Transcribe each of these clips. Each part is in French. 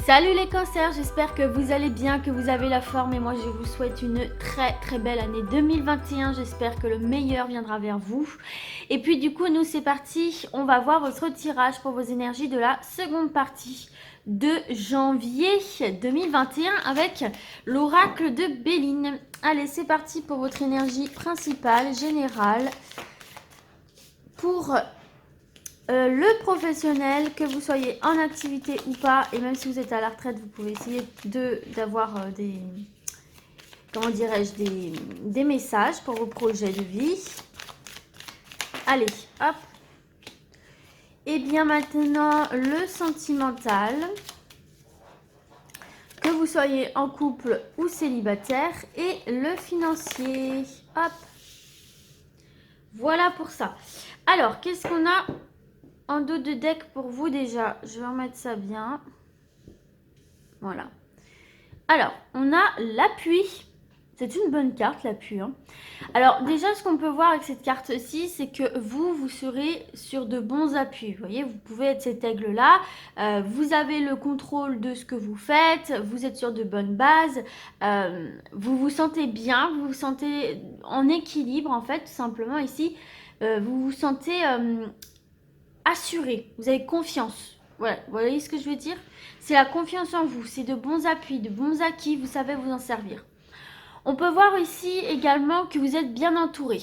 Salut les cancers, j'espère que vous allez bien, que vous avez la forme et moi je vous souhaite une très belle année 2021. J'espère que le meilleur viendra vers vous. Et puis du coup nous c'est parti, on va voir votre tirage pour vos énergies de la seconde partie de janvier 2021 avec l'oracle de Béline. Allez, c'est parti pour votre énergie principale, générale, pour le professionnel, que vous soyez en activité ou pas, et même si vous êtes à la retraite, vous pouvez essayer d'avoir des, comment dirais-je, des messages pour vos projets de vie. Allez, hop. Et bien maintenant, le sentimental, que vous soyez en couple ou célibataire, et le financier. Hop. Voilà pour ça. Alors, qu'est-ce qu'on a en dos de deck pour vous déjà? Je vais remettre ça bien. Voilà. Alors, on a l'appui. C'est une bonne carte, l'appui. Hein. Alors, déjà, ce qu'on peut voir avec cette carte-ci, c'est que vous serez sur de bons appuis. Vous voyez, vous pouvez être cet aigle-là. Vous avez le contrôle de ce que vous faites. Vous êtes sur de bonnes bases. Vous vous sentez bien. Vous vous sentez en équilibre, en fait, tout simplement ici. Vous vous sentez assuré. Vous avez confiance. Voilà, vous voyez ce que je veux dire? C'est la confiance en vous, c'est de bons appuis, de bons acquis, vous savez vous en servir. On peut voir ici également que vous êtes bien entouré.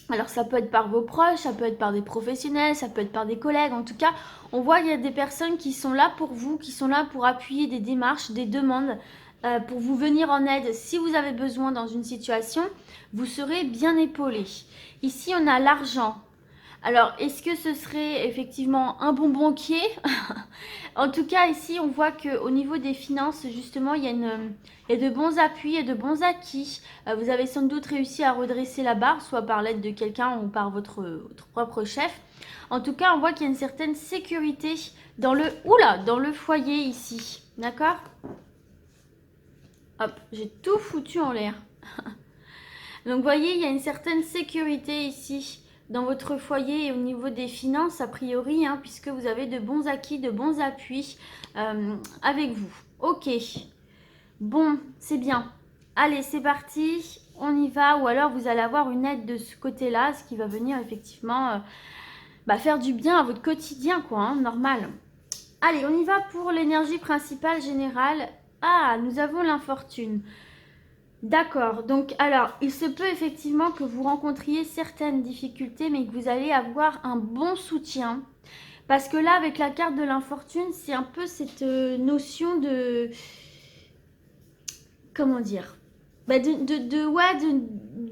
Alors ça peut être par vos proches, ça peut être par des professionnels, ça peut être par des collègues. En tout cas, on voit qu'il y a des personnes qui sont là pour vous, qui sont là pour appuyer des démarches, des demandes, pour vous venir en aide. Si vous avez besoin dans une situation, vous serez bien épaulé. Ici, on a l'argent. Alors, est-ce que ce serait effectivement un bon banquier? En tout cas, ici, on voit qu'au niveau des finances, justement, il y a de bons appuis et de bons acquis. Vous avez sans doute réussi à redresser la barre, soit par l'aide de quelqu'un ou par votre propre chef. En tout cas, on voit qu'il y a une certaine sécurité dans le foyer ici. D'accord? Hop, j'ai tout foutu en l'air. Donc, vous voyez, il y a une certaine sécurité ici dans votre foyer et au niveau des finances, a priori, hein, puisque vous avez de bons acquis, de bons appuis avec vous. Ok, bon, c'est bien. Allez, c'est parti, on y va. Ou alors, vous allez avoir une aide de ce côté-là, ce qui va venir effectivement faire du bien à votre quotidien, quoi, hein, normal. Allez, on y va pour l'énergie principale générale. Ah, nous avons l'infortune. D'accord, donc alors il se peut effectivement que vous rencontriez certaines difficultés mais que vous allez avoir un bon soutien parce que là avec la carte de l'infortune c'est un peu cette notion de, comment dire, de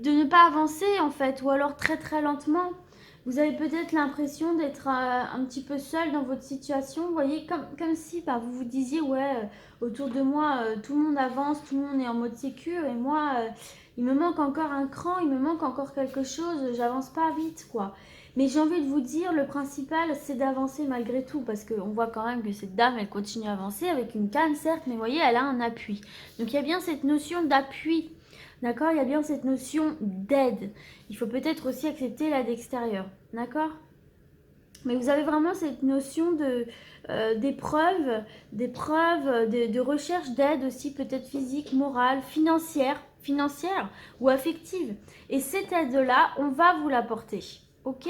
ne pas avancer en fait ou alors très lentement. Vous avez peut-être l'impression d'être un petit peu seul dans votre situation. Vous voyez, comme si vous vous disiez, ouais, autour de moi, tout le monde avance, tout le monde est en mode sécu. Et moi, il me manque encore un cran, il me manque encore quelque chose. J'avance pas vite, quoi. Mais j'ai envie de vous dire, le principal, c'est d'avancer malgré tout. Parce qu'on voit quand même que cette dame, elle continue à avancer avec une canne, certes. Mais vous voyez, elle a un appui. Donc, il y a bien cette notion d'appui. D'accord? Il y a bien cette notion d'aide. Il faut peut-être aussi accepter l'aide extérieure. D'accord? Mais vous avez vraiment cette notion d'épreuve, de recherche d'aide aussi, peut-être physique, morale, financière ou affective. Et cette aide-là, on va vous l'apporter. Ok?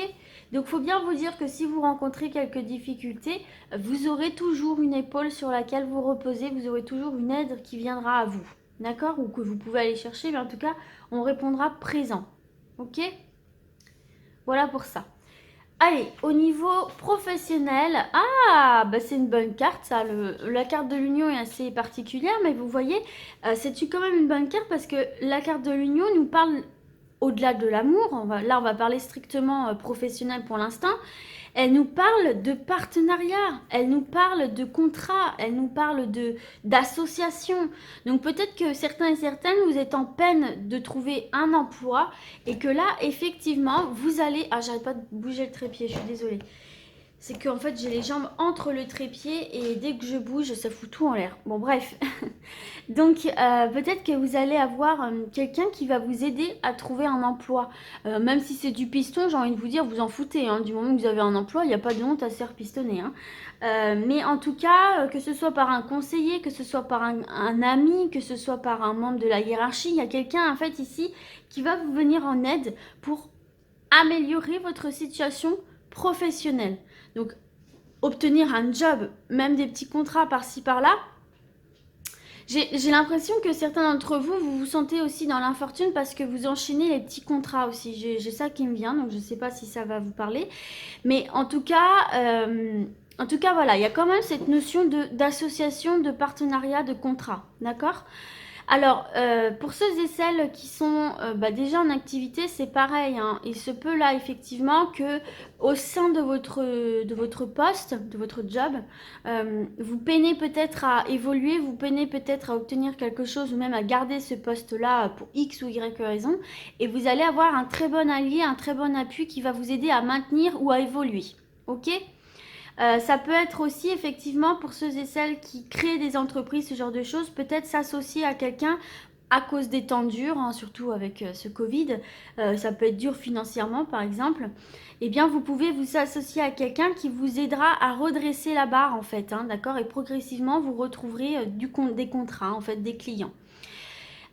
Donc, il faut bien vous dire que si vous rencontrez quelques difficultés, vous aurez toujours une épaule sur laquelle vous reposez, vous aurez toujours une aide qui viendra à vous. D'accord? Ou que vous pouvez aller chercher, mais en tout cas, on répondra présent. Ok? Voilà pour ça. Allez, au niveau professionnel, c'est une bonne carte, ça. La carte de l'union est assez particulière, mais vous voyez, c'est quand même une bonne carte parce que la carte de l'union nous parle au-delà de l'amour. Là, on va parler strictement professionnel pour l'instant. Elle nous parle de partenariat, elle nous parle de contrat, elle nous parle d'association. Donc peut-être que certains et certaines, vous êtes en peine de trouver un emploi et que là, effectivement, vous allez... Ah, j'arrête pas de bouger le trépied, je suis désolée. c'est que en fait j'ai les jambes entre le trépied et dès que je bouge ça fout tout en l'air. Bon bref, donc peut-être que vous allez avoir quelqu'un qui va vous aider à trouver un emploi. Même si c'est du piston, j'ai envie de vous dire, vous en foutez, hein. Du moment que vous avez un emploi, il n'y a pas de honte à se faire pistonner, hein. Mais en tout cas, que ce soit par un conseiller, que ce soit par un ami, que ce soit par un membre de la hiérarchie, il y a quelqu'un en fait ici qui va vous venir en aide pour améliorer votre situation professionnelle. Donc, obtenir un job, même des petits contrats par-ci par-là. J'ai l'impression que certains d'entre vous, vous vous sentez aussi dans l'infortune parce que vous enchaînez les petits contrats aussi. J'ai ça qui me vient, donc je ne sais pas si ça va vous parler. Mais en tout cas, voilà, il y a quand même cette notion d'association, de partenariat, de contrat. D'accord ? Alors, pour ceux et celles qui sont déjà en activité, c'est pareil, hein. Il se peut là effectivement que au sein de votre poste, de votre job, vous peinez peut-être à évoluer, vous peinez peut-être à obtenir quelque chose ou même à garder ce poste-là pour X ou Y raison. Et vous allez avoir un très bon allié, un très bon appui qui va vous aider à maintenir ou à évoluer. Ok ? Ça peut être aussi effectivement pour ceux et celles qui créent des entreprises, ce genre de choses, peut-être s'associer à quelqu'un à cause des temps durs, hein, surtout avec ce Covid, ça peut être dur financièrement par exemple, eh bien vous pouvez vous associer à quelqu'un qui vous aidera à redresser la barre en fait, hein, d'accord, et progressivement vous retrouverez des contrats, en fait, des clients.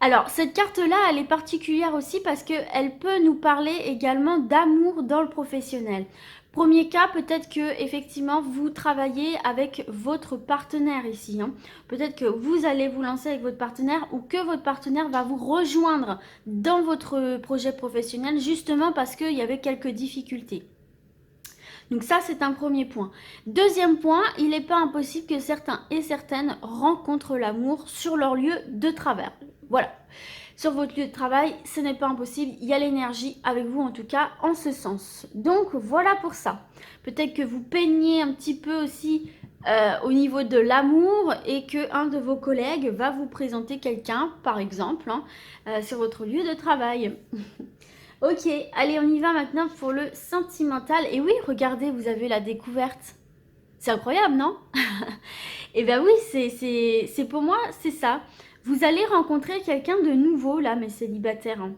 Alors, cette carte-là, elle est particulière aussi parce qu'elle peut nous parler également d'amour dans le professionnel. Premier cas, peut-être que effectivement vous travaillez avec votre partenaire ici, hein. Peut-être que vous allez vous lancer avec votre partenaire ou que votre partenaire va vous rejoindre dans votre projet professionnel justement parce qu'il y avait quelques difficultés. Donc ça, c'est un premier point. Deuxième point, il n'est pas impossible que certains et certaines rencontrent l'amour sur leur lieu de travail. Voilà. Sur votre lieu de travail, ce n'est pas impossible. Il y a l'énergie avec vous, en tout cas, en ce sens. Donc, voilà pour ça. Peut-être que vous peignez un petit peu aussi au niveau de l'amour et qu'un de vos collègues va vous présenter quelqu'un, par exemple, hein, sur votre lieu de travail. Ok, allez, on y va maintenant pour le sentimental. Et oui, regardez, vous avez la découverte. C'est incroyable, non? Eh bien oui, c'est pour moi, c'est ça. Vous allez rencontrer quelqu'un de nouveau, là, mes célibataires, hein.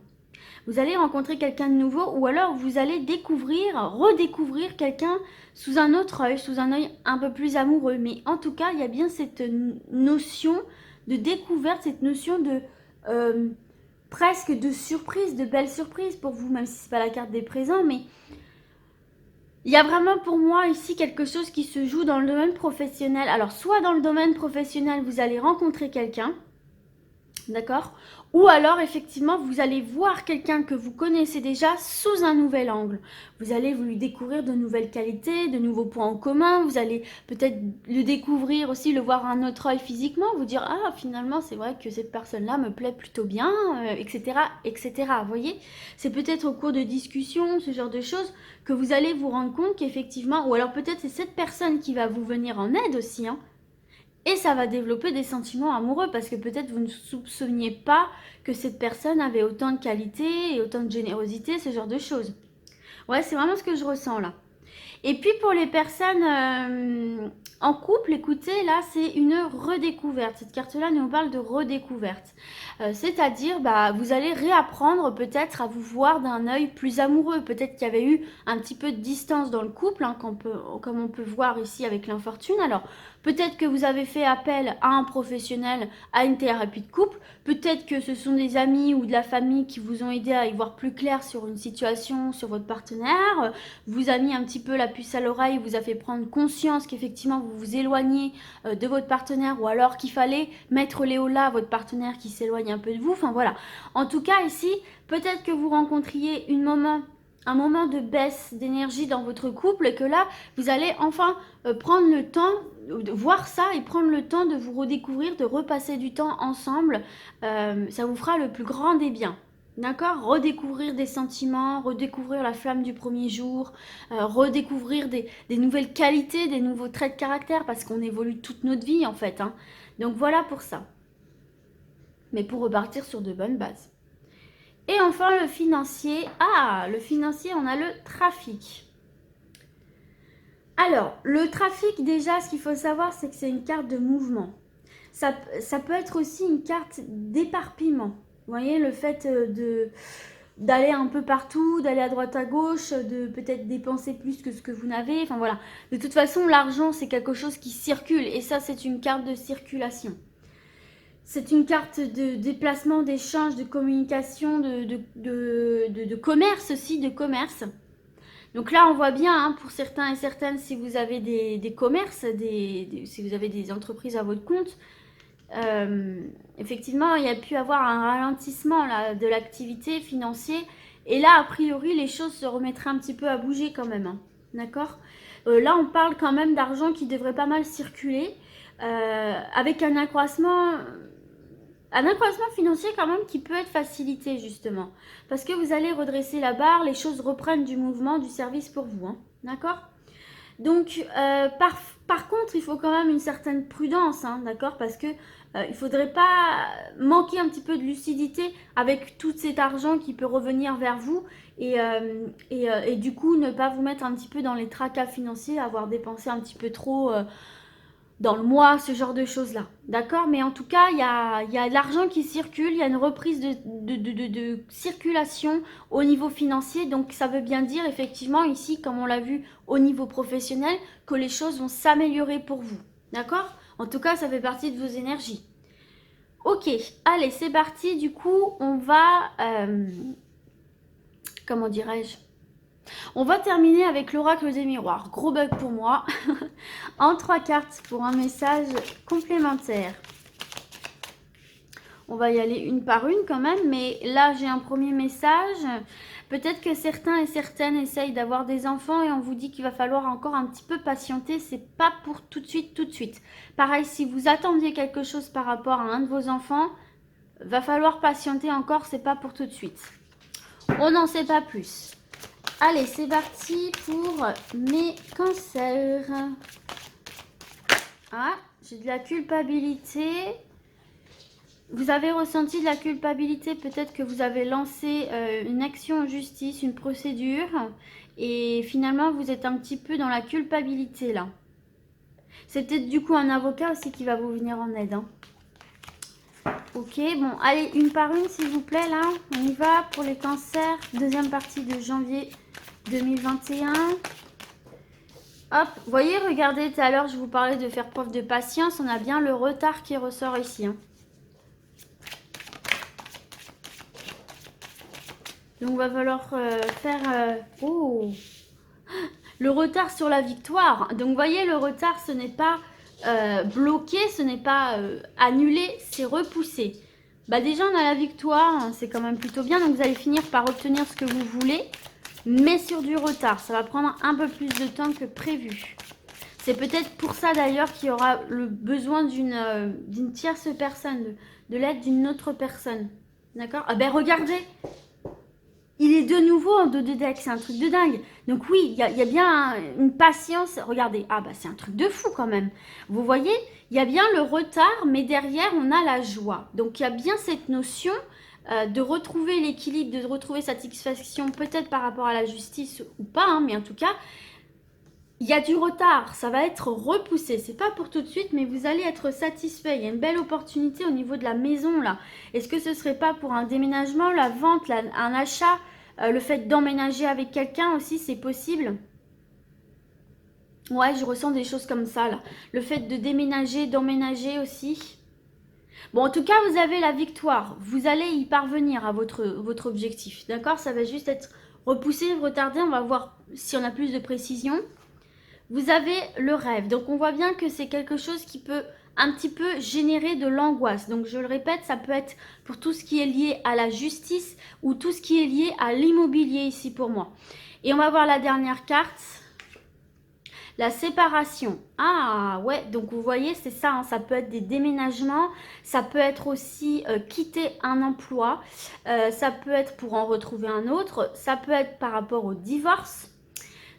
Vous allez rencontrer quelqu'un de nouveau ou alors vous allez redécouvrir quelqu'un sous un autre œil, sous un œil un peu plus amoureux. Mais en tout cas, il y a bien cette notion de découverte, cette notion de presque de surprise, de belle surprise pour vous, même si c'est pas la carte des présents, mais il y a vraiment pour moi ici quelque chose qui se joue dans le domaine professionnel. Alors, soit dans le domaine professionnel, vous allez rencontrer quelqu'un, d'accord? Ou alors, effectivement, vous allez voir quelqu'un que vous connaissez déjà sous un nouvel angle. Vous allez lui découvrir de nouvelles qualités, de nouveaux points en commun. Vous allez peut-être le découvrir aussi, le voir à un autre œil physiquement. Vous dire, ah, finalement, c'est vrai que cette personne-là me plaît plutôt bien, etc., etc. Vous voyez? C'est peut-être au cours de discussions, ce genre de choses, que vous allez vous rendre compte qu'effectivement, ou alors peut-être c'est cette personne qui va vous venir en aide aussi, hein. Et ça va développer des sentiments amoureux parce que peut-être vous ne soupçonniez pas que cette personne avait autant de qualité et autant de générosité, ce genre de choses. Ouais, c'est vraiment ce que je ressens là. Et puis pour les personnes en couple, écoutez, là c'est une redécouverte. Cette carte-là nous parle de redécouverte. C'est-à-dire, vous allez réapprendre peut-être à vous voir d'un œil plus amoureux. Peut-être qu'il y avait eu un petit peu de distance dans le couple, hein, comme on peut voir ici avec l'infortune. Alors, peut-être que vous avez fait appel à un professionnel, à une thérapie de couple. Peut-être que ce sont des amis ou de la famille qui vous ont aidé à y voir plus clair sur une situation, sur votre partenaire. Vous a mis un petit peu la puce à l'oreille, vous a fait prendre conscience qu'effectivement vous vous éloignez de votre partenaire ou alors qu'il fallait mettre les hauts là à votre partenaire qui s'éloigne un peu de vous. Enfin voilà. En tout cas ici, peut-être que vous rencontriez un moment de baisse d'énergie dans votre couple et que là, vous allez enfin prendre le temps de voir ça et prendre le temps de vous redécouvrir, de repasser du temps ensemble. Ça vous fera le plus grand des biens. D'accord? Redécouvrir des sentiments, redécouvrir la flamme du premier jour, redécouvrir des nouvelles qualités, des nouveaux traits de caractère parce qu'on évolue toute notre vie en fait, hein. Donc voilà pour ça. Mais pour repartir sur de bonnes bases. Et enfin le financier. Ah, le financier, on a le trafic. Alors, le trafic, déjà, ce qu'il faut savoir, c'est que c'est une carte de mouvement. Ça peut être aussi une carte d'éparpillement. Vous voyez, le fait d'aller un peu partout, d'aller à droite à gauche, de peut-être dépenser plus que ce que vous n'avez. Enfin voilà. De toute façon, l'argent, c'est quelque chose qui circule. Et ça, c'est une carte de circulation. C'est une carte de déplacement, d'échange, de communication, de commerce aussi, de commerce. Donc là, on voit bien, hein, pour certains et certaines, si vous avez des commerces, si vous avez des entreprises à votre compte, effectivement, il y a pu avoir un ralentissement là, de l'activité financière. Et là, a priori, les choses se remettraient un petit peu à bouger quand même. Hein. D'accord. Là, on parle quand même d'argent qui devrait pas mal circuler, avec un accroissement financier quand même qui peut être facilité justement. Parce que vous allez redresser la barre, les choses reprennent du mouvement, du service pour vous. Hein. D'accord. Donc, par contre, il faut quand même une certaine prudence, hein, d'accord? Parce que il ne faudrait pas manquer un petit peu de lucidité avec tout cet argent qui peut revenir vers vous et du coup ne pas vous mettre un petit peu dans les tracas financiers, avoir dépensé un petit peu trop dans le mois, ce genre de choses-là. D'accord. Mais en tout cas, il y a de l'argent qui circule, il y a une reprise de circulation au niveau financier. Donc, ça veut bien dire, effectivement, ici, comme on l'a vu au niveau professionnel, que les choses vont s'améliorer pour vous. D'accord. En tout cas, ça fait partie de vos énergies. Ok, allez, c'est parti. Du coup, on va... comment dirais-je? On va terminer avec l'oracle des miroirs. Gros bug pour moi. En 3 cartes pour un message complémentaire. On va y aller une par une quand même, mais là j'ai un premier message. Peut-être que certains et certaines essayent d'avoir des enfants et on vous dit qu'il va falloir encore un petit peu patienter. C'est pas pour tout de suite, tout de suite. Pareil, si vous attendiez quelque chose par rapport à un de vos enfants, va falloir patienter encore, c'est pas pour tout de suite. On n'en sait pas plus. Allez, c'est parti pour mes cancers. Ah, j'ai de la culpabilité. Vous avez ressenti de la culpabilité, peut-être que vous avez lancé une action en justice, une procédure, et finalement vous êtes un petit peu dans la culpabilité là. C'est peut-être du coup un avocat aussi qui va vous venir en aide. Hein. Ok, bon, allez, une par une s'il vous plaît là. On y va pour les cancers, deuxième partie de janvier 2021. Hop, vous voyez, regardez, tout à l'heure je vous parlais de faire preuve de patience, on a bien le retard qui ressort ici. Hein. Donc, va falloir faire... Oh, le retard sur la victoire. Donc, vous voyez, le retard, ce n'est pas bloqué, ce n'est pas annulé, c'est repoussé. Bah déjà, on a la victoire, hein, c'est quand même plutôt bien. Donc, vous allez finir par obtenir ce que vous voulez, mais sur du retard. Ça va prendre un peu plus de temps que prévu. C'est peut-être pour ça d'ailleurs qu'il y aura le besoin d'une tierce personne, de l'aide d'une autre personne. D'accord? Ah ben regardez, il est de nouveau en 2 deck, c'est un truc de dingue. Donc oui, il y a bien une patience. Regardez, ah bah c'est un truc de fou quand même. Vous voyez, il y a bien le retard, mais derrière on a la joie. Donc il y a bien cette notion de retrouver l'équilibre, de retrouver satisfaction, peut-être par rapport à la justice ou pas, hein, mais en tout cas, il y a du retard, ça va être repoussé. C'est pas pour tout de suite, mais vous allez être satisfait. Il y a une belle opportunité au niveau de la maison là. Est-ce que ce serait pas pour un déménagement, la vente, un achat, le fait d'emménager avec quelqu'un aussi, c'est possible? Ouais, je ressens des choses comme ça là. Le fait de déménager, d'emménager aussi. Bon, en tout cas, vous avez la victoire. Vous allez y parvenir à votre objectif. D'accord? Ça va juste être repoussé, retardé. On va voir si on a plus de précision. Vous avez le rêve. Donc, on voit bien que c'est quelque chose qui peut un petit peu générer de l'angoisse. Donc, je le répète, ça peut être pour tout ce qui est lié à la justice ou tout ce qui est lié à l'immobilier ici pour moi. Et on va voir la dernière carte. La séparation. Ah ouais, donc vous voyez, c'est ça, hein, ça peut être des déménagements, ça peut être aussi quitter un emploi, ça peut être pour en retrouver un autre, ça peut être par rapport au divorce.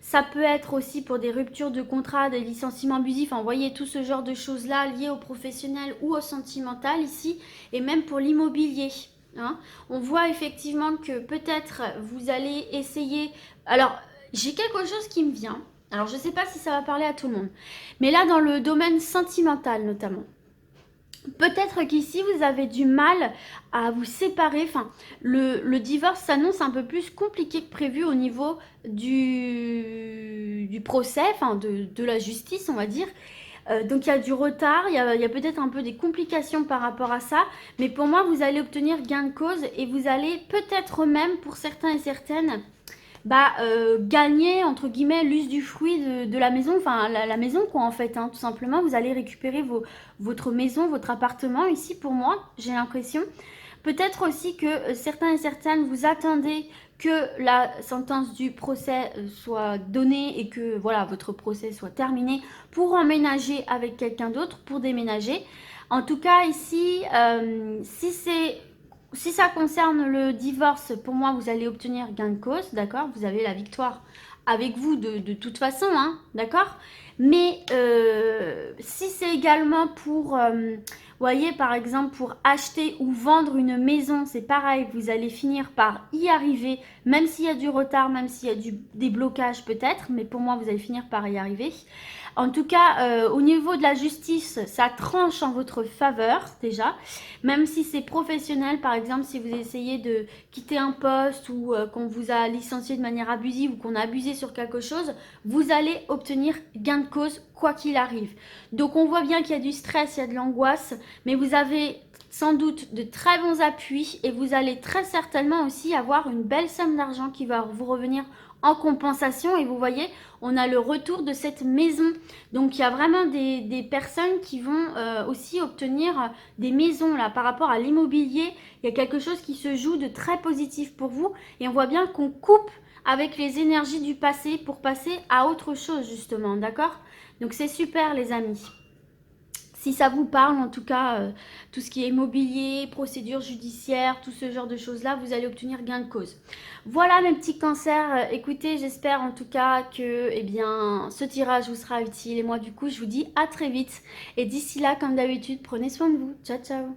Ça peut être aussi pour des ruptures de contrat, des licenciements abusifs. Enfin, vous voyez, tout ce genre de choses-là liées au professionnel ou au sentimental ici. Et même pour l'immobilier. Hein. On voit effectivement que peut-être vous allez essayer... Alors, j'ai quelque chose qui me vient. Alors, je ne sais pas si ça va parler à tout le monde, mais là, dans le domaine sentimental notamment, peut-être qu'ici, vous avez du mal à vous séparer. Enfin, le divorce s'annonce un peu plus compliqué que prévu au niveau du procès, enfin, de la justice, on va dire. Donc il y a du retard, il y a peut-être un peu des complications par rapport à ça, mais pour moi vous allez obtenir gain de cause et vous allez peut-être même pour certains et certaines gagner entre guillemets l'use du fruit de la maison, enfin la maison quoi en fait, hein, tout simplement. Vous allez récupérer votre maison, votre appartement ici pour moi, j'ai l'impression. Peut-être aussi que certains et certaines vous attendez que la sentence du procès soit donnée et que voilà votre procès soit terminé pour emménager avec quelqu'un d'autre, pour déménager. En tout cas ici, si ça concerne le divorce, pour moi vous allez obtenir gain de cause, d'accord? Vous avez la victoire avec vous de toute façon, hein, d'accord? Mais si c'est également pour voyez, par exemple, pour acheter ou vendre une maison, c'est pareil, vous allez finir par y arriver, même s'il y a du retard, même s'il y a des blocages peut-être, mais pour moi, vous allez finir par y arriver. En tout cas, au niveau de la justice, ça tranche en votre faveur déjà, même si c'est professionnel, par exemple, si vous essayez de quitter un poste ou qu'on vous a licencié de manière abusive ou qu'on a abusé sur quelque chose, vous allez obtenir gain de cause quoi qu'il arrive. Donc on voit bien qu'il y a du stress, il y a de l'angoisse, mais vous avez sans doute de très bons appuis et vous allez très certainement aussi avoir une belle somme d'argent qui va vous revenir en compensation. Et vous voyez, on a le retour de cette maison. Donc il y a vraiment des personnes qui vont aussi obtenir des maisons là par rapport à l'immobilier. Il y a quelque chose qui se joue de très positif pour vous et on voit bien qu'on coupe avec les énergies du passé pour passer à autre chose justement, d'accord? Donc c'est super les amis. Si ça vous parle, en tout cas, tout ce qui est immobilier, procédure judiciaire, tout ce genre de choses-là, vous allez obtenir gain de cause. Voilà mes petits cancers. Écoutez, j'espère en tout cas que eh bien, ce tirage vous sera utile. Et moi, du coup, je vous dis à très vite. Et d'ici là, comme d'habitude, prenez soin de vous. Ciao, ciao.